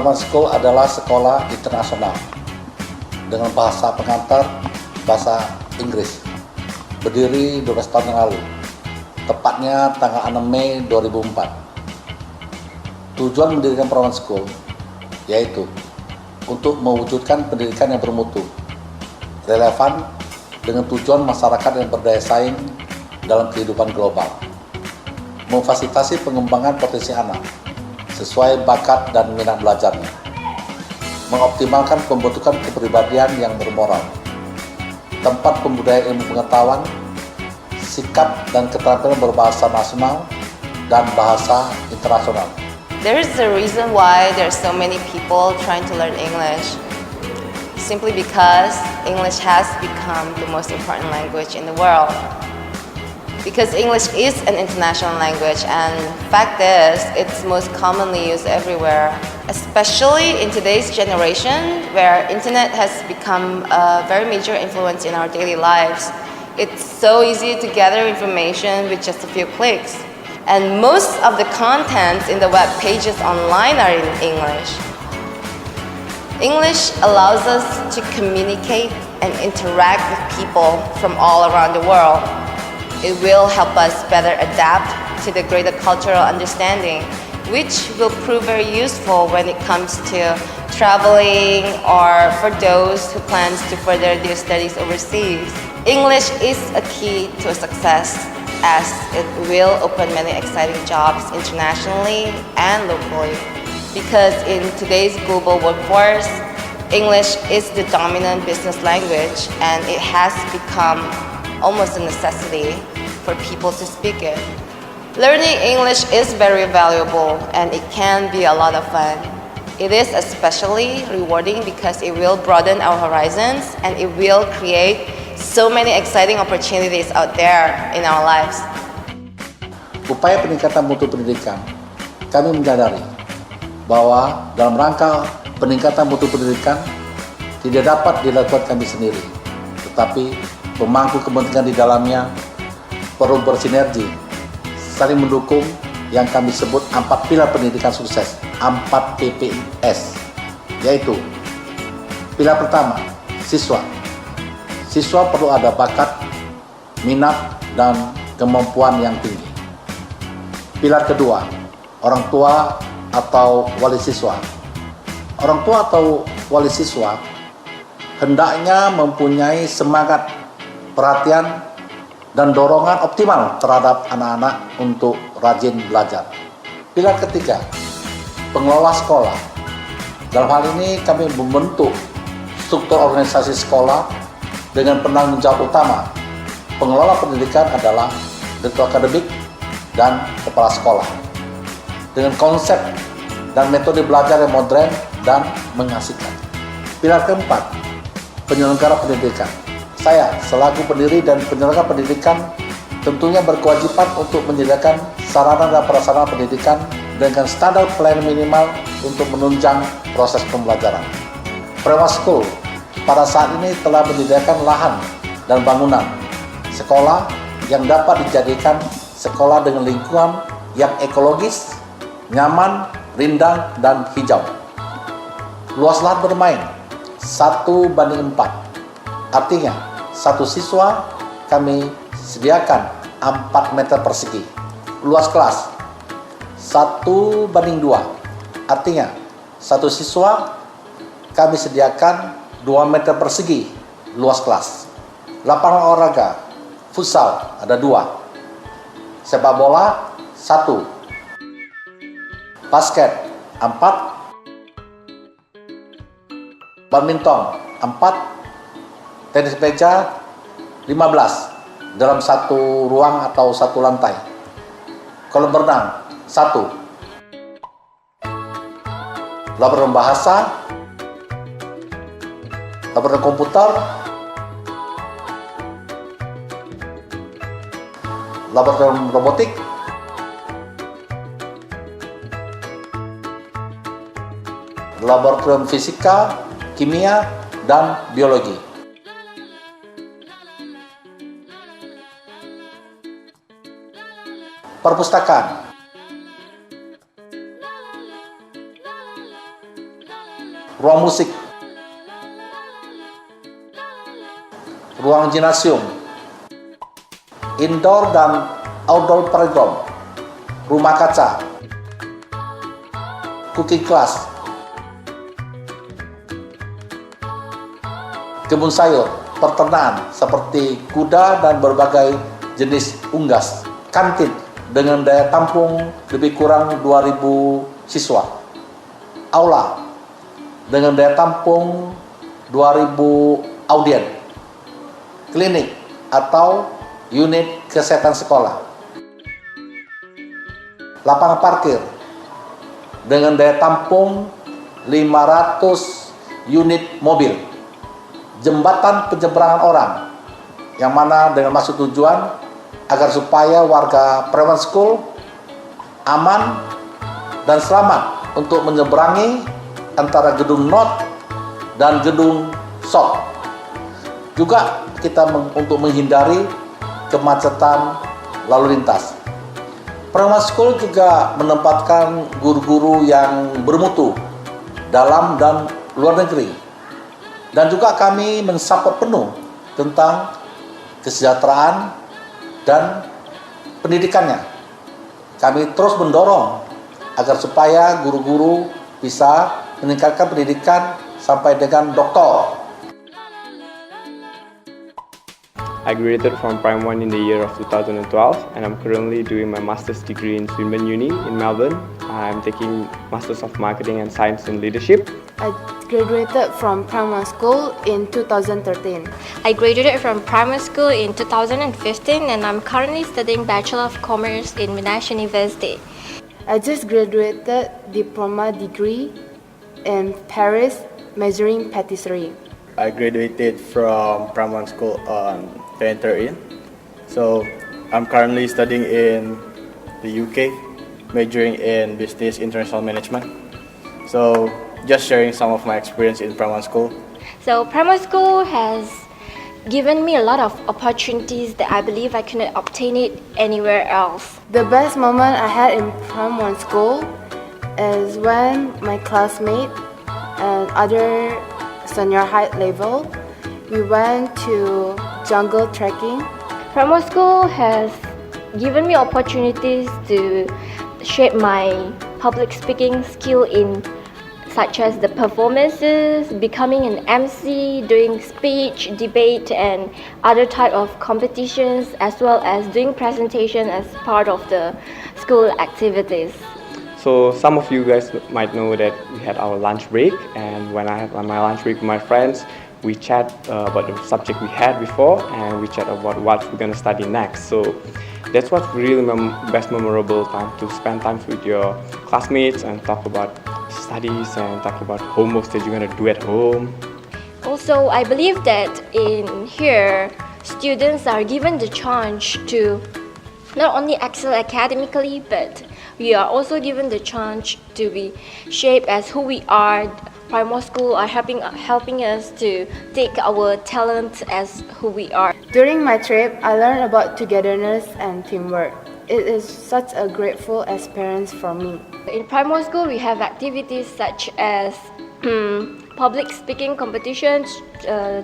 Grammar School adalah sekolah internasional dengan bahasa pengantar bahasa Inggris. Berdiri 12 tahun yang lalu, tepatnya tanggal 6 Mei 2004. Tujuan mendirikan Grammar School yaitu untuk mewujudkan pendidikan yang bermutu, relevan dengan tujuan masyarakat yang berdaya saing dalam kehidupan global, memfasilitasi pengembangan potensi anak sesuai bakat dan minat belajarnya, mengoptimalkan pembentukan kepribadian yang bermoral, tempat pembudayaan ilmu pengetahuan, sikap dan keterampilan berbahasa nasional dan bahasa internasional. There is a reason why there are so many people trying to learn English. Simply because English has become the most important language in the world. Because English is an international language, and fact is, it's most commonly used everywhere. Especially in today's generation, where internet has become a very major influence in our daily lives. It's so easy to gather information with just a few clicks. And most of the contents in the web pages online are in English. English allows us to communicate and interact with people from all around the world. It will help us better adapt to the greater cultural understanding, which will prove very useful when it comes to traveling or for those who plans to further their studies overseas. English is a key to success, as it will open many exciting jobs internationally and locally. Because in today's global workforce, English is the dominant business language, and it has become almost a necessity for people to speak it. Learning English is very valuable, and it can be a lot of fun. It is especially rewarding because it will broaden our horizons and it will create so many exciting opportunities out there in our lives. Upaya peningkatan mutu pendidikan, kami menyadari bahwa dalam rangka peningkatan mutu pendidikan tidak dapat dilakukan kami sendiri, tetapi pemangku kepentingan di dalamnya perlu bersinergi, saling mendukung, yang kami sebut 4 pilar pendidikan sukses, 4 PPIS, yaitu pilar pertama, siswa. Siswa perlu ada bakat, minat, dan kemampuan yang tinggi. Pilar kedua, orang tua atau wali siswa. Orang tua atau wali siswa hendaknya mempunyai semangat, perhatian, dan dorongan optimal terhadap anak-anak untuk rajin belajar. Pilar ketiga, pengelola sekolah. Dalam hal ini kami membentuk struktur organisasi sekolah dengan penanggung jawab utama. Pengelola pendidikan adalah direktur akademik dan kepala sekolah, dengan konsep dan metode belajar yang modern dan mengasihkan. Pilar keempat, penyelenggara pendidikan. Saya selaku pendiri dan penyelenggara pendidikan tentunya berkewajiban untuk menyediakan sarana dan prasarana pendidikan dengan standar pelayanan minimal untuk menunjang proses pembelajaran. Grammar School pada saat ini telah menyediakan lahan dan bangunan sekolah yang dapat dijadikan sekolah dengan lingkungan yang ekologis, nyaman, rindang, dan hijau. Luas lahan bermain 1:4. Artinya, satu siswa kami sediakan 4 meter persegi. Luas kelas 1:2. Artinya, satu siswa kami sediakan 2 meter persegi luas kelas. Lapangan olahraga, futsal ada 2. Sepak bola 1. Basket 4. Badminton 4, tenis meja 15 dalam satu ruang atau satu lantai. Kolam berenang 1. Laboratorium bahasa, laboratorium komputer, laboratorium robotik, laboratorium fisika, kimia, dan biologi. Perpustakaan ruang musik, ruang gimnasium, indoor dan outdoor playground, rumah kaca, cooking class, kebun sayur, peternakan seperti kuda dan berbagai jenis unggas, kantin dengan daya tampung lebih kurang 2.000 siswa, aula dengan daya tampung 2.000 audien, klinik atau unit kesehatan sekolah, lapangan parkir dengan daya tampung 500 unit mobil, jembatan penyeberangan orang yang mana dengan maksud tujuan agar supaya warga Primary School aman dan selamat untuk menyeberangi antara gedung North dan gedung South. Juga kita untuk menghindari kemacetan lalu lintas. Primary School juga menempatkan guru-guru yang bermutu dalam dan luar negeri. Dan juga kami mensupport penuh tentang kesejahteraan dan pendidikannya. Kami terus mendorong agar supaya guru-guru bisa meningkatkan pendidikan sampai dengan doktor. I graduated from Prime 1 in the year of 2012 and I'm currently doing my master's degree in Swinburne Uni in Melbourne. I'm taking Masters of Marketing and Science in Leadership. I graduated from primary school in 2013. I graduated from primary school in 2015 and I'm currently studying Bachelor of Commerce in Monash University. I just graduated diploma degree in Paris measuring patisserie. I graduated from primary school on 2013. So I'm currently studying in the UK, majoring in Business International Management. So just sharing some of my experience in primary school. So primary school has given me a lot of opportunities that I believe I couldn't obtain it anywhere else. The best moment I had in primary school is when my classmate and other senior high level, we went to jungle trekking. Primary school has given me opportunities to shape my public speaking skill in such as the performances, becoming an MC, doing speech, debate and other type of competitions, as well as doing presentation as part of the school activities. So some of you guys might know that we had our lunch break, and when I had my lunch break with my friends, we chat about the subject we had before and we chat about what we're going to study next. So that's what's really best memorable time, to spend time with your classmates and talk about studies and talk about homeworks that you're going to do at home. Also, I believe that in here, students are given the chance to not only excel academically, but we are also given the chance to be shaped as who we are. Primary school are helping us to take our talents as who we are. During my trip, I learned about togetherness and teamwork. It is such a grateful experience for me. In primary school, we have activities such as public speaking competitions,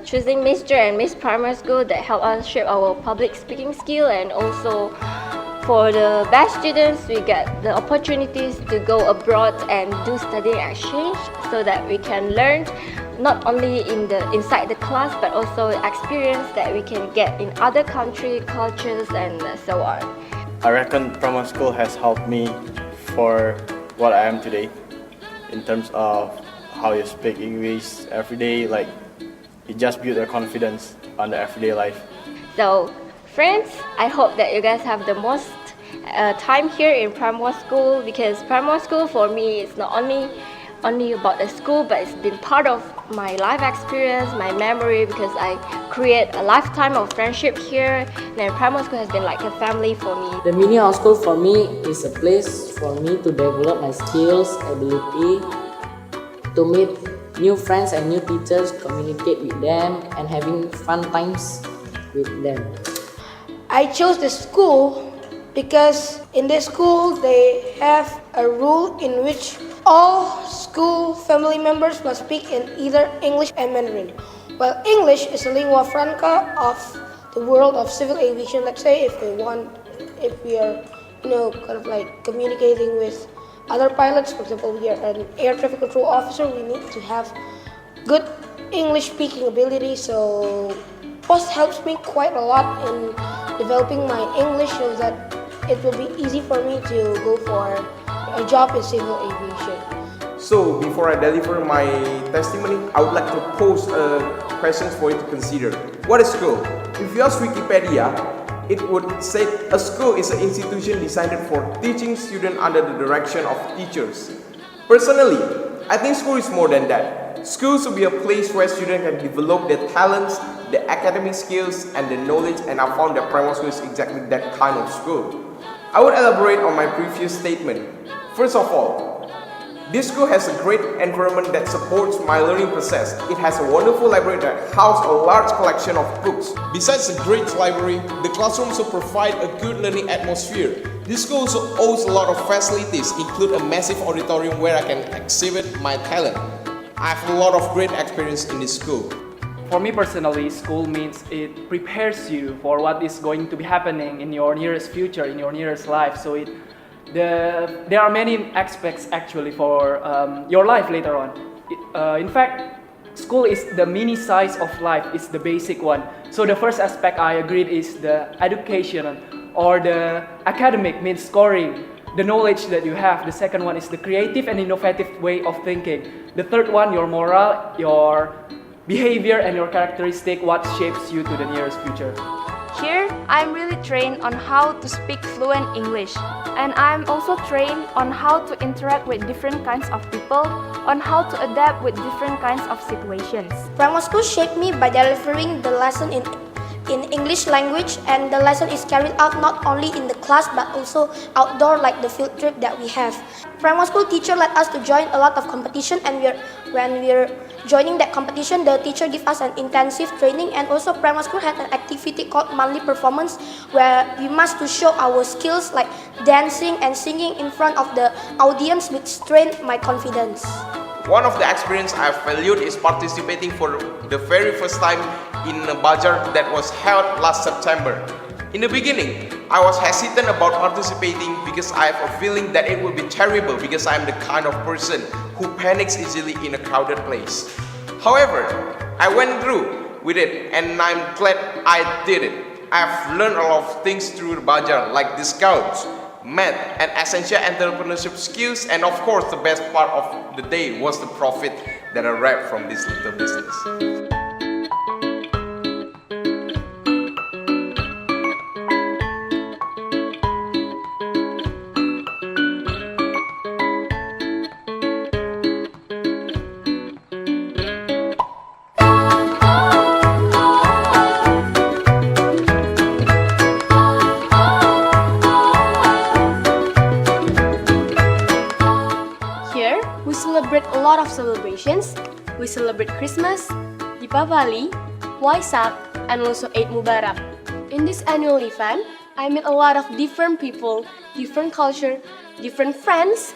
choosing Mr. and Miss Primary School that help us shape our public speaking skill, and also for the best students, we get the opportunities to go abroad and do studying exchange so that we can learn not only inside the class but also experience that we can get in other country cultures and so on. I reckon primary school has helped me for what I am today in terms of how you speak English every day. Like, it just builds your confidence on the everyday life. So friends, I hope that you guys have the most time here in primary school, because primary school for me is not only about the school, but it's been part of my life experience, my memory, because I create a lifetime of friendship here. And primary school has been like a family for me. The mini house school for me is a place for me to develop my skills, ability, to meet new friends and new teachers, communicate with them, and having fun times with them. I chose the school because in this school they have a rule in which all school family members must speak in either English and Mandarin. Well, English is a lingua franca of the world of civil aviation. Let's say if we are, kind of like communicating with other pilots, for example, we are an air traffic control officer, we need to have good English speaking ability. So POST helps me quite a lot in developing my English so that it will be easy for me to go for a job in civil aviation. So, before I deliver my testimony, I would like to pose questions for you to consider. What is school? If you ask Wikipedia, it would say a school is an institution designed for teaching students under the direction of teachers. Personally, I think school is more than that. School should be a place where students can develop their talents, their academic skills, and their knowledge, and I found that primary school is exactly that kind of school. I would elaborate on my previous statement. First of all, this school has a great environment that supports my learning process. It has a wonderful library that houses a large collection of books. Besides the great library, the classroom also provide a good learning atmosphere. This school also owns a lot of facilities, including a massive auditorium where I can exhibit my talent. I have a lot of great experience in this school. For me personally, school means it prepares you for what is going to be happening in your nearest future, in your nearest life. So there are many aspects actually for your life later on. In fact, school is the mini size of life, it's the basic one. So the first aspect I agreed is the education or the academic means scoring, the knowledge that you have. The second one is the creative and innovative way of thinking. The third one, your moral, your behavior and your characteristic, what shapes you to the nearest future. Here, I'm really trained on how to speak fluent English, and I'm also trained on how to interact with different kinds of people, on how to adapt with different kinds of situations. Primary school shaped me by delivering the lesson in English language, and the lesson is carried out not only in the class but also outdoor, like the field trip that we have. Primary school teacher let us to join a lot of competition, and when we're joining that competition, the teacher give us an intensive training. And also primary school had an activity called monthly performance, where we must to show our skills like dancing and singing in front of the audience, which strained my confidence. One of the experience I've valued is participating for the very first time in a bazaar that was held last September. In the beginning, I was hesitant about participating because I have a feeling that it will be terrible because I'm the kind of person who panics easily in a crowded place. However, I went through with it and I'm glad I did it. I've learned a lot of things through the bazaar, like discounts, math, and essential entrepreneurship skills, and of course the best part of the day was the profit that I reaped from this little business. A lot of celebrations. We celebrate Christmas, Deepavali, Waisak, and also Eid Mubarak. In this annual event, I meet a lot of different people, different culture, different friends.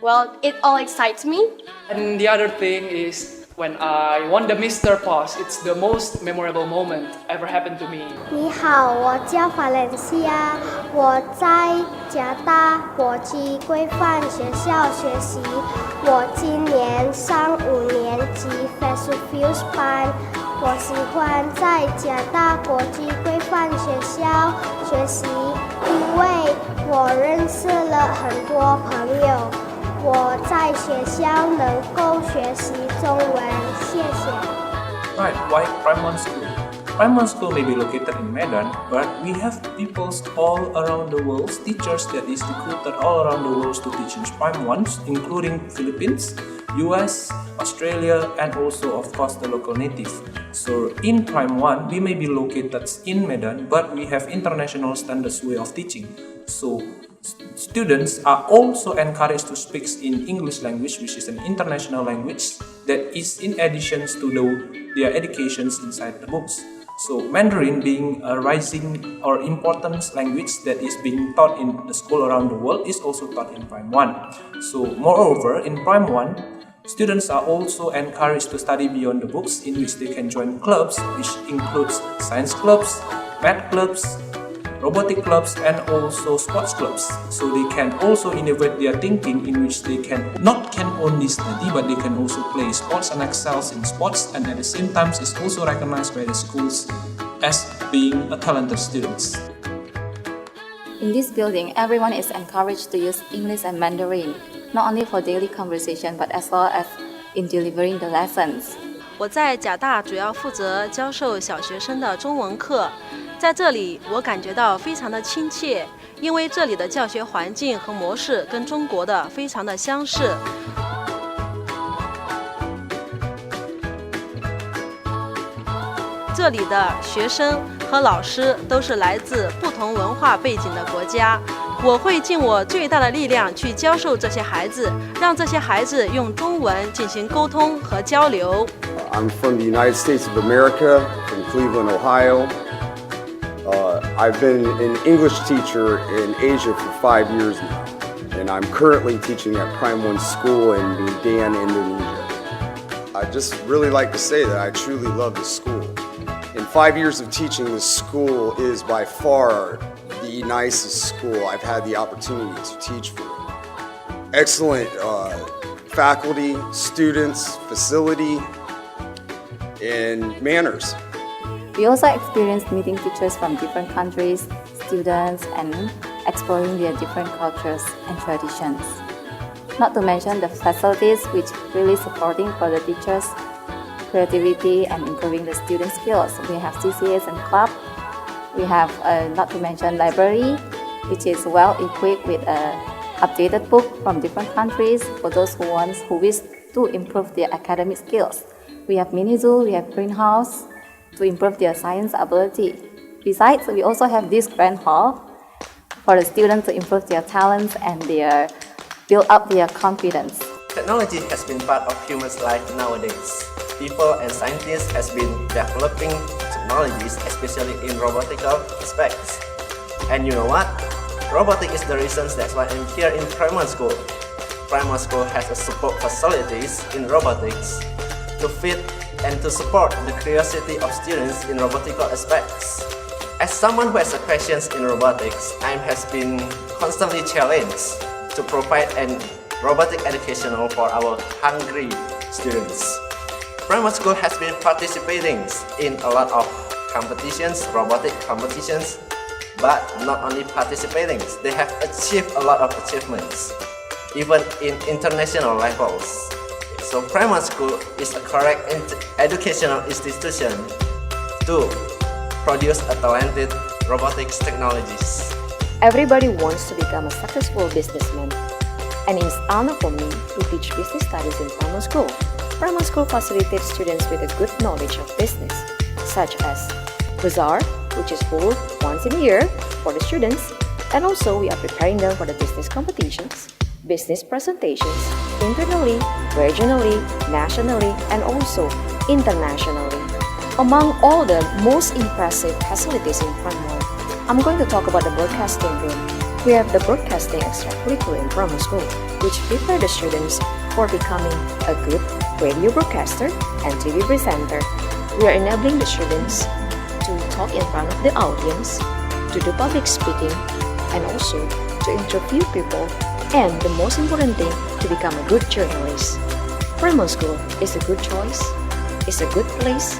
Well, it all excites me. And the other thing is when I won the Mr. POS, it's the most memorable moment ever happened to me. 你好，我叫 Valencia， 我在加大国际规范学校学习。我今年上5年级 Vesuvius 班。我喜欢在加大国际规范学校学习，因为我认识了很多朋友。我在学校能够学习中文，谢谢。 Right, why primary school? Primary school may be located in Medan, but we have people all around the world, teachers that is recruited all around the world to teach in Prime 1s, including Philippines, US, Australia, and also of course the local native. So in Prime 1, we may be located in Medan, but we have international standards way of teaching. So students are also encouraged to speak in English language, which is an international language that is in addition to their educations inside the books. So Mandarin being a rising or important language that is being taught in the school around the world is also taught in Prime 1. So moreover, in Prime 1, students are also encouraged to study beyond the books, in which they can join clubs, which includes science clubs, math clubs, robotic clubs, and also sports clubs. So they can also innovate their thinking, in which they can only study, but they can also play sports and excels in sports, and at the same time is also recognized by the schools as being a talented students. In this building, everyone is encouraged to use English and Mandarin, not only for daily conversation, but as well as in delivering the lessons. 我在甲大主要负责教授小学生的中文课，在这里我感觉到非常的亲切，因为这里的教学环境和模式跟中国的非常的相似。这里的学生和老师都是来自不同文化背景的国家，我会尽我最大的力量去教授这些孩子，让这些孩子用中文进行沟通和交流。I'm from the United States of America, from Cleveland, Ohio. I've been an English teacher in Asia for 5 years now, and I'm currently teaching at Prime 1 School in Medan, Indonesia. I'd just really like to say that I truly love this school. In 5 years of teaching, this school is by far the nicest school I've had the opportunity to teach for. Excellent faculty, students, facility, and manners. We also experienced meeting teachers from different countries, students, and exploring their different cultures and traditions. Not to mention the facilities which really supporting for the teachers' creativity and improving the student skills. We have CCAs and club. We have, not to mention, library, which is well equipped with updated book from different countries for those who wish to improve their academic skills. We have mini zoo, we have greenhouse to improve their science ability. Besides, we also have this grand hall for the students to improve their talents and build up their confidence. Technology has been part of humans' life nowadays. People and scientists has been developing technologies, especially in robotical aspects. And you know what? Robotics is the reason that's why I'm here in Prime 1 School. Prime 1 School has a support facilities in robotics to fit and to support the curiosity of students in robotical aspects. As someone who has a questions in robotics, I has been constantly challenged to provide an robotic educational for our hungry students. Prime 1 School has been participating in a lot of competitions, robotic competitions, but not only participating, they have achieved a lot of achievements, even in international levels. So Prime 1 School is a correct educational institution to produce a talented robotics technologies. Everybody wants to become a successful businessman, and it's an honor for me to teach business studies in Prime 1 School. Prime 1 School facilitates students with a good knowledge of business, such as bazaar, which is held once in a year for the students, and also we are preparing them for the business competitions, business presentations, internally, regionally, nationally, and also internationally. Among all the most impressive facilities in Prime 1, I'm going to talk about the broadcasting room. We have the broadcasting extracurricular in Prime 1 School, which prepare the students for becoming a good radio broadcaster and TV presenter. We are enabling the students to talk in front of the audience, to do public speaking, and also to interview people, and the most important thing, to become a good journalist. Prime 1 School is a good choice, it's a good place,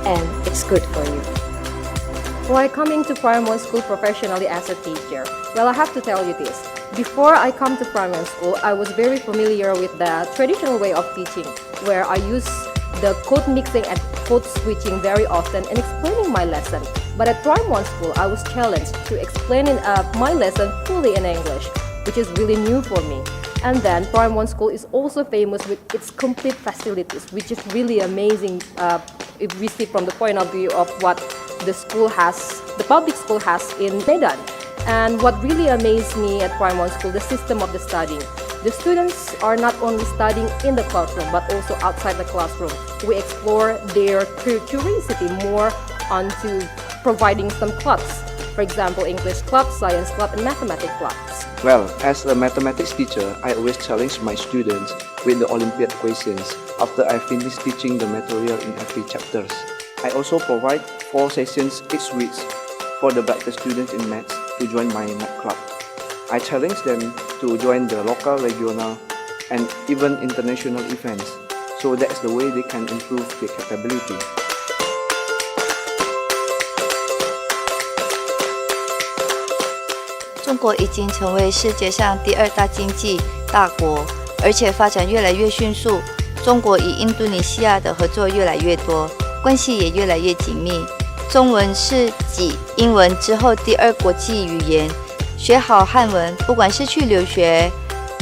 and it's good for you. Why coming to Prime 1 School professionally as a teacher? Well, I have to tell you this. Before I come to Prime 1 School, I was very familiar with the traditional way of teaching, where I use the code mixing and code switching very often in explaining my lesson. But at Prime 1 School, I was challenged to explain my lesson fully in English, which is really new for me. And then Prime 1 School is also famous with its complete facilities, which is really amazing if we see from the point of view of what the public school has in Medan. And what really amazed me at Prime 1 School, the system of the studying. The students are not only studying in the classroom, but also outside the classroom. We explore their curiosity more onto providing some clubs. For example, English club, science club, and mathematics clubs. Well, as a mathematics teacher, I always challenge my students with the Olympiad questions after I finish teaching the material in every chapters. I also provide 4 sessions each week for the better students in maths to join my math club. I challenge them to join the local, regional, and even international events, so that's the way they can improve their capability. 中国已经成为世界上第2大经济大国，而且发展越来越迅速。中国与印度尼西亚的合作越来越多，关系也越来越紧密。中文是继英文之后第2国际语言，学好汉文，不管是去留学、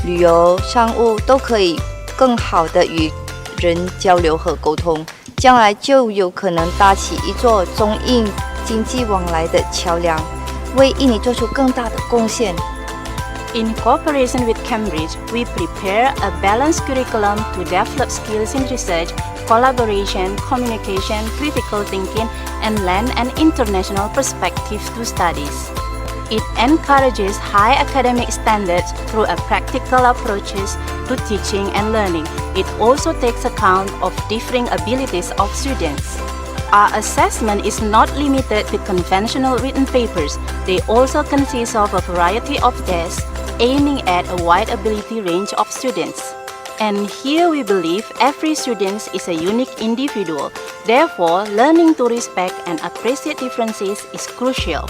旅游、商务，都可以更好的与人交流和沟通，将来就有可能搭起一座中印经济往来的桥梁，为印尼做出更大的贡献。In cooperation with Cambridge, we prepare a balanced curriculum to develop skills in research, collaboration, communication, critical thinking, and lend an international perspective to studies. It encourages high academic standards through a practical approaches to teaching and learning. It also takes account of differing abilities of students. Our assessment is not limited to conventional written papers. They also consist of a variety of tests aiming at a wide ability range of students. And here we believe every student is a unique individual. Therefore, learning to respect and appreciate differences is crucial.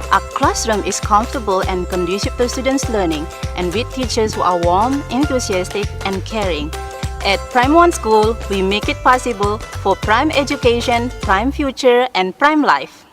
Our classroom is comfortable and conducive to students' learning, and with teachers who are warm, enthusiastic, and caring. At Prime One School, we make it possible for prime education, prime future, and prime life.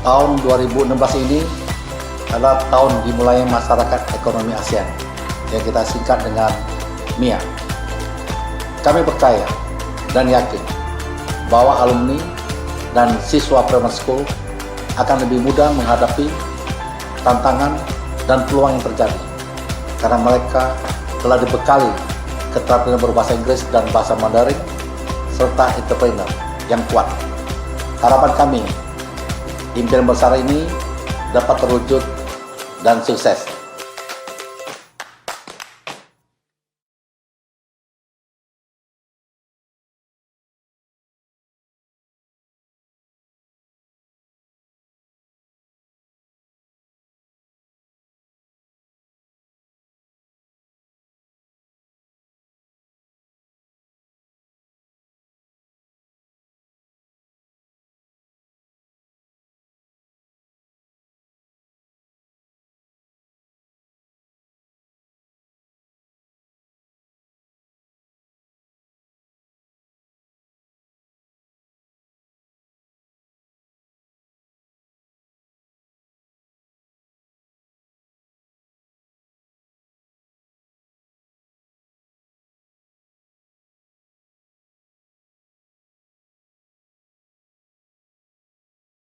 Tahun 2016 ini adalah tahun dimulainya Masyarakat Ekonomi ASEAN yang kita singkat dengan MIA. Kami percaya dan yakin bahwa alumni dan siswa primary school akan lebih mudah menghadapi tantangan dan peluang yang terjadi karena mereka telah dibekali keterampilan berbahasa Inggris dan bahasa Mandarin serta entrepreneur yang kuat. Harapan kami impian besar ini dapat terwujud dan sukses.